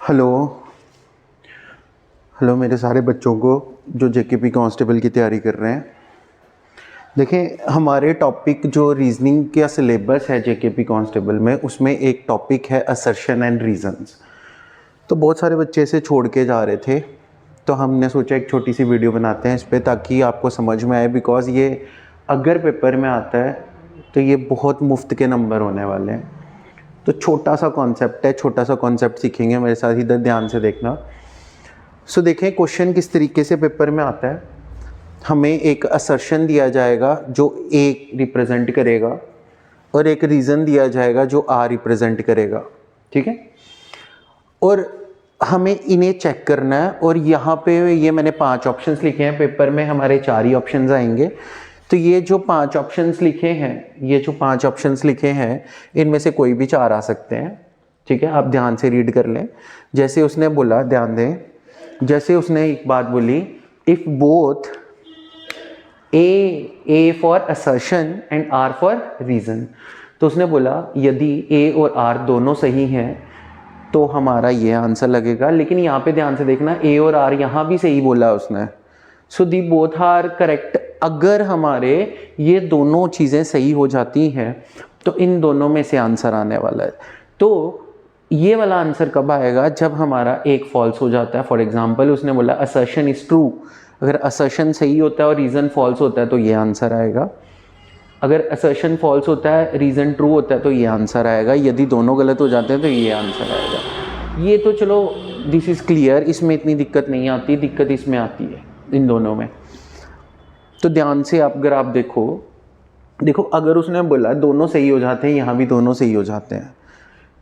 Hello. Hello मेरे सारे बच्चों को जो जेकेपी कांस्टेबल की तैयारी कर रहे हैं। देखें, हमारे टॉपिक जो रीजनिंग का सिलेबस है जेकेपी कांस्टेबल में, उसमें एक टॉपिक है असर्शन एंड रीजंस। तो बहुत सारे बच्चे इसे छोड़ के जा रहे थे, तो हमने सोचा एक छोटी सी वीडियो बनाते हैं इस पर, ताकि आपको समझ में आए। बिकॉज़ ये अगर पेपर में आता है तो ये बहुत मुफ्त के नंबर होने वाले हैं। तो छोटा सा कॉन्सेप्ट है, छोटा सा कॉन्सेप्ट सीखेंगे, मेरे साथ इधर ध्यान से देखना। सो देखें क्वेश्चन किस तरीके से पेपर में आता है। हमें एक असर्शन दिया जाएगा जो ए रिप्रेजेंट करेगा, और एक रीज़न दिया जाएगा जो आर रिप्रेजेंट करेगा, ठीक है। और हमें इन्हें चेक करना है। और यहाँ पे ये मैंने 5 ऑप्शंस लिखे हैं, पेपर में हमारे 4 ही ऑप्शंस आएंगे। तो ये जो 5 ऑप्शंस लिखे हैं, इनमें से कोई भी 4 आ सकते हैं, ठीक है। आप ध्यान से रीड कर लें। जैसे उसने बोला, ध्यान दें, जैसे उसने एक बात बोली, if both A for assertion and R for reason. तो उसने बोला यदि ए और आर दोनों सही हैं तो हमारा ये आंसर लगेगा। लेकिन यहाँ पे ध्यान से देखना, ए और आर यहाँ भी सही बोला उसने। सो दी बोथ आर करेक्ट। अगर हमारे ये दोनों चीज़ें सही हो जाती हैं तो इन दोनों में से आंसर आने वाला है। तो ये वाला आंसर कब आएगा? जब हमारा एक फॉल्स हो जाता है। फॉर एग्जाम्पल उसने बोला असर्शन इज़ ट्रू। अगर असर्शन सही होता है और रीज़न फॉल्स होता है तो ये आंसर आएगा। अगर असर्शन फॉल्स होता है, रीज़न ट्रू होता है तो ये आंसर आएगा। यदि दोनों गलत हो जाते हैं तो ये आंसर आएगा। ये तो चलो दिस इज़ क्लियर, इसमें इतनी दिक्कत नहीं आती, दिक्कत इसमें आती है इन दोनों में। तो ध्यान से अगर आप देखो अगर उसने बोला दोनों सही हो जाते हैं, यहाँ भी दोनों सही हो जाते हैं,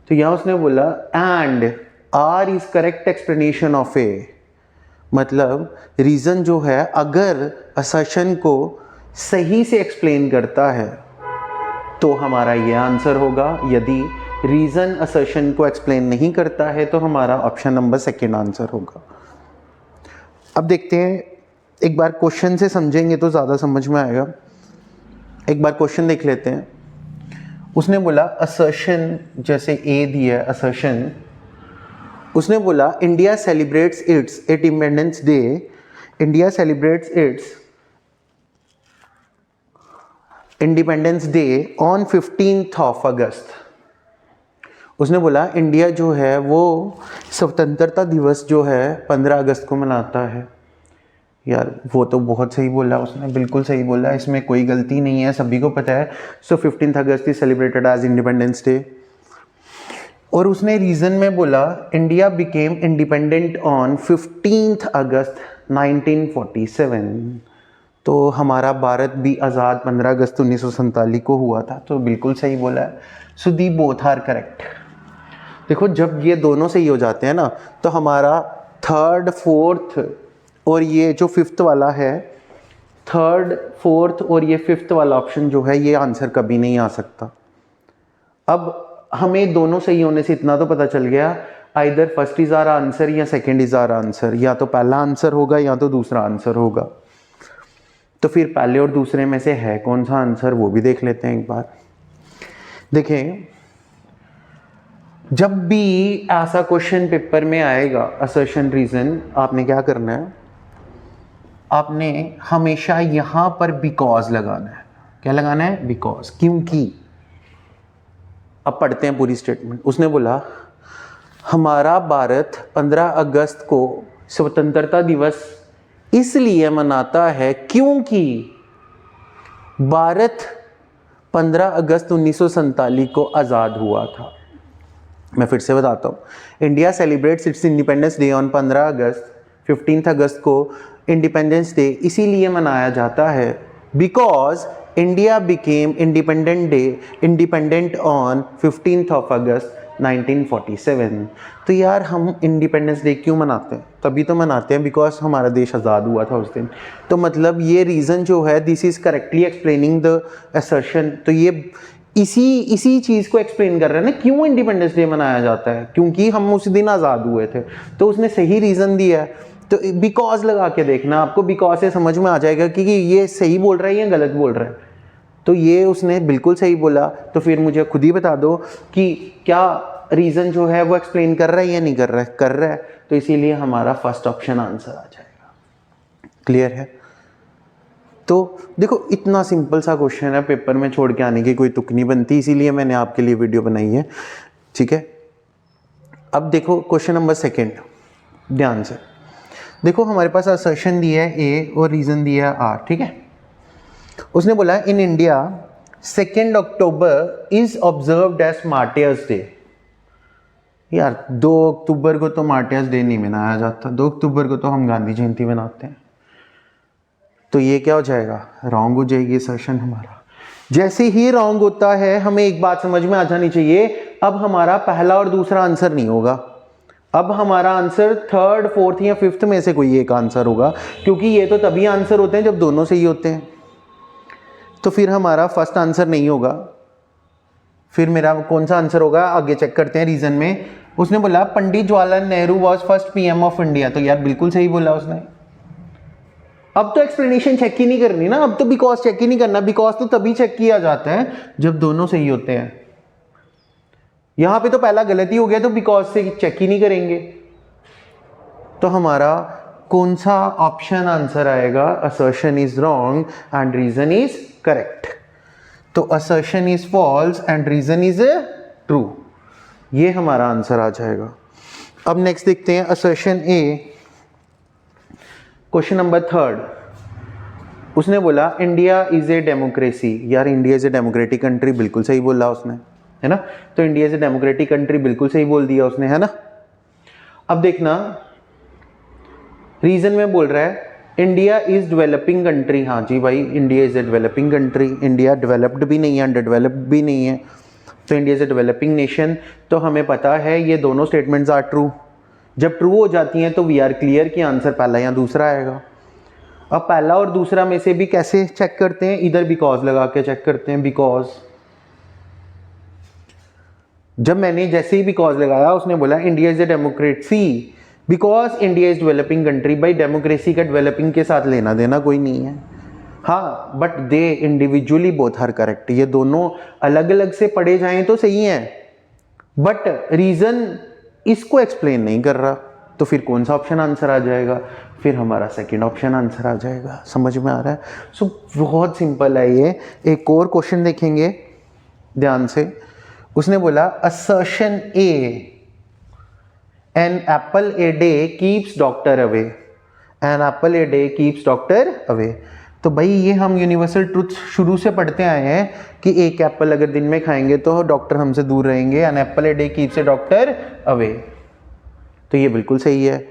तो यहाँ उसने बोला and R is correct explanation of A. मतलब रीज़न जो है अगर असर्शन को सही से एक्सप्लेन करता है तो हमारा ये आंसर होगा। यदि रीज़न असर्शन को एक्सप्लेन नहीं करता है तो हमारा ऑप्शन नंबर 2 आंसर होगा। अब देखते हैं, एक बार क्वेश्चन से समझेंगे तो ज़्यादा समझ में आएगा। एक बार क्वेश्चन देख लेते हैं। उसने बोला असर्शन, जैसे ए दिया है असर्शन, उसने बोला India celebrates it's independence day, India celebrates it's independence day on 15th of अगस्त। उसने बोला इंडिया जो है वो स्वतंत्रता दिवस जो है 15 अगस्त को मनाता है। यार वो तो बहुत सही बोला उसने, बिल्कुल सही बोला, इसमें कोई गलती नहीं है, सभी को पता है। So 15th August is celebrated as independence day. और उसने रीज़न में बोला India became independent on 15th August 1947। तो हमारा भारत भी आज़ाद 15 अगस्त 1947 को हुआ था। तो बिल्कुल सही बोला है। सो दी बोथ आर करेक्ट। देखो जब ये दोनों सही हो जाते हैं ना, तो हमारा 3rd 4th और ये जो 5th वाला है, 3rd 4th और ये 5th वाला ऑप्शन जो है, ये आंसर कभी नहीं आ सकता। अब हमें दोनों सही होने से इतना तो पता चल गया, either first is our answer या सेकंड इज आर आंसर। या तो पहला आंसर होगा या तो दूसरा आंसर होगा। तो फिर पहले और दूसरे में से है कौन सा आंसर, वो भी देख लेते हैं एक बार। देखें, जब भी ऐसा क्वेश्चन पेपर में आएगा असर्शन रीजन, आपने क्या करना है, आपने हमेशा यहां पर बिकॉज लगाना है। क्या लगाना है? बिकॉज, क्योंकि। अब पढ़ते हैं पूरी स्टेटमेंट। उसने बोला हमारा भारत 15 अगस्त को स्वतंत्रता दिवस इसलिए मनाता है क्योंकि भारत 15 अगस्त 1947 को आज़ाद हुआ था। मैं फिर से बताता हूँ। India celebrates it's independence day on 15 August. 15th अगस्त को इंडिपेंडेंस डे इसीलिए मनाया जाता है because India became independent on 15th of अगस्त 1947। तो यार हम इंडिपेंडेंस डे क्यों मनाते हैं? तभी तो मनाते हैं बिकॉज हमारा देश आज़ाद हुआ था उस दिन। तो मतलब ये रीज़न जो है, this is correctly explaining the assertion. तो ये इसी चीज़ को एक्सप्लेन कर रहे हैं ना, क्यों इंडिपेंडेंस डे मनाया जाता है, क्योंकि हम उस दिन आज़ाद हुए थे। तो उसने सही रीज़न दिया है। तो बिकॉज लगा के देखना, आपको बिकॉज से समझ में आ जाएगा कि ये सही बोल रहा है या गलत बोल रहा है। तो ये उसने बिल्कुल सही बोला। तो फिर मुझे खुद ही बता दो कि क्या रीज़न जो है वो एक्सप्लेन कर रहा है या नहीं कर रहा है? कर रहा है, तो इसीलिए हमारा फर्स्ट ऑप्शन आंसर आ जाएगा। क्लियर है? तो देखो इतना सिंपल सा क्वेश्चन है, पेपर में छोड़ के आने की कोई तुक नहीं बनती, इसीलिए मैंने आपके लिए वीडियो बनाई है। ठीक है, अब देखो क्वेश्चन नंबर सेकेंड, ध्यान से देखो। हमारे पास असर्शन दिया है ए और रीज़न दिया है आर। ठीक है, उसने बोला in India 2 October is observed as martyrs day. यार 2 अक्टूबर को तो मार्टियर्स डे नहीं मनाया जाता, 2 अक्टूबर को तो हम गांधी जयंती मनाते हैं। तो ये क्या हो जाएगा? रॉन्ग हो जाएगी असर्शन हमारा। जैसे ही रॉन्ग होता है हमें एक बात समझ में आ जानी चाहिए, अब हमारा पहला और दूसरा आंसर नहीं होगा, अब हमारा आंसर थर्ड, फोर्थ या फिफ्थ में से कोई एक आंसर होगा, क्योंकि ये तो तभी आंसर होते हैं जब दोनों सही होते हैं। तो फिर हमारा फर्स्ट आंसर नहीं होगा, फिर मेरा कौन सा आंसर होगा? आगे चेक करते हैं रीजन में। उसने बोला Pandit Jawaharlal Nehru was first PM of India, तो यार बिल्कुल सही बोला उसने। अब तो एक्सप्लेनेशन चेक ही नहीं करनी ना, अब तो बिकॉज चेक ही नहीं करना, बिकॉज तो तभी चेक किया जाता है जब दोनों सही होते हैं। यहां पे तो पहला गलती हो गया, तो बिकॉज से चेक ही नहीं करेंगे। तो हमारा कौन सा ऑप्शन आंसर आएगा? Assertion is wrong and reason is correct. तो assertion is false and reason is true, ये हमारा आंसर आ जाएगा। अब नेक्स्ट देखते हैं assertion A, question number third. उसने बोला इंडिया इज ए डेमोक्रेसी। यार India is a democratic country, बिल्कुल सही बोला उसने, है ना? तो India is a democratic country बिल्कुल सही बोल दिया उसने, है ना? अब देखना रीजन में बोल रहा है इंडिया इज डेवलपिंग कंट्री। हाँ जी भाई, India is a developing country, India developed भी नहीं है, अंडर डेवलप्ड भी नहीं है, तो India is a developing nation. तो हमें पता है ये दोनों स्टेटमेंट्स आर ट्रू। जब ट्रू हो जाती हैं तो वी आर क्लियर कि आंसर पहला या दूसरा आएगा। अब पहला और दूसरा में से भी कैसे चेक करते हैं? इधर बिकॉज लगा के चेक करते हैं। बिकॉज जब मैंने जैसे ही बिकॉज लगाया उसने बोला India is a democracy because India is developing country. भाई डेमोक्रेसी का डेवलपिंग के साथ लेना देना कोई नहीं है। हाँ, but they individually both are correct. ये दोनों अलग अलग से पढ़े जाएं तो सही हैं, बट रीजन इसको एक्सप्लेन नहीं कर रहा, तो फिर कौन सा ऑप्शन आंसर आ जाएगा? फिर हमारा सेकंड ऑप्शन आंसर आ जाएगा। समझ में आ रहा है? सो बहुत सिंपल है ये। एक और क्वेश्चन देखेंगे ध्यान से। उसने बोला assertion A, an apple a day keeps doctor away. An apple a day keeps doctor away. तो भाई ये हम यूनिवर्सल ट्रुथ शुरू से पढ़ते आए हैं कि एक एप्पल अगर दिन में खाएंगे तो डॉक्टर हमसे दूर रहेंगे। An apple a day keeps a doctor away, तो ये बिल्कुल सही है।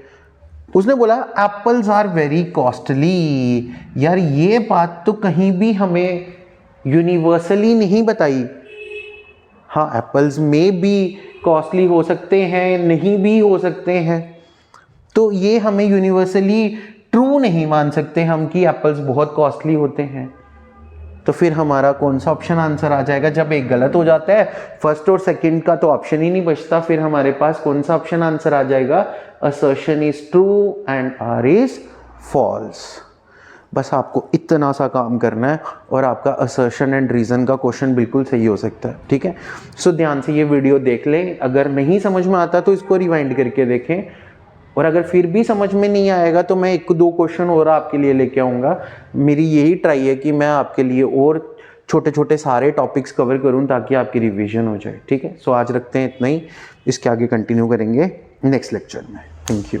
उसने बोला एप्पल्स आर वेरी कॉस्टली। यार ये बात तो कहीं भी हमें यूनिवर्सली नहीं बताई। हाँ, एप्पल्स में भी कॉस्टली हो सकते हैं, नहीं भी हो सकते हैं, तो ये हमें यूनिवर्सली ट्रू नहीं मान सकते हम कि एप्पल्स बहुत कॉस्टली होते हैं। तो फिर हमारा कौन सा ऑप्शन आंसर आ जाएगा? जब एक गलत हो जाता है फर्स्ट और सेकंड का तो ऑप्शन ही नहीं बचता, फिर हमारे पास कौन सा ऑप्शन आंसर आ जाएगा? Assertion is true and R is false. बस आपको इतना सा काम करना है और आपका असर्शन एंड रीजन का क्वेश्चन बिल्कुल सही हो सकता है। ठीक है, सो ध्यान से ये वीडियो देख लें। अगर नहीं समझ में आता तो इसको रिवाइंड करके देखें, और अगर फिर भी समझ में नहीं आएगा तो मैं 1-2 क्वेश्चन और आपके लिए लेके आऊँगा। मेरी यही ट्राई है कि मैं आपके लिए और छोटे छोटे सारे टॉपिक्स कवर करूँ ताकि आपकी रिवीजन हो जाए। ठीक है, सो आज रखते हैं इतना ही, इसके आगे कंटिन्यू करेंगे नेक्स्ट लेक्चर में। Thank you.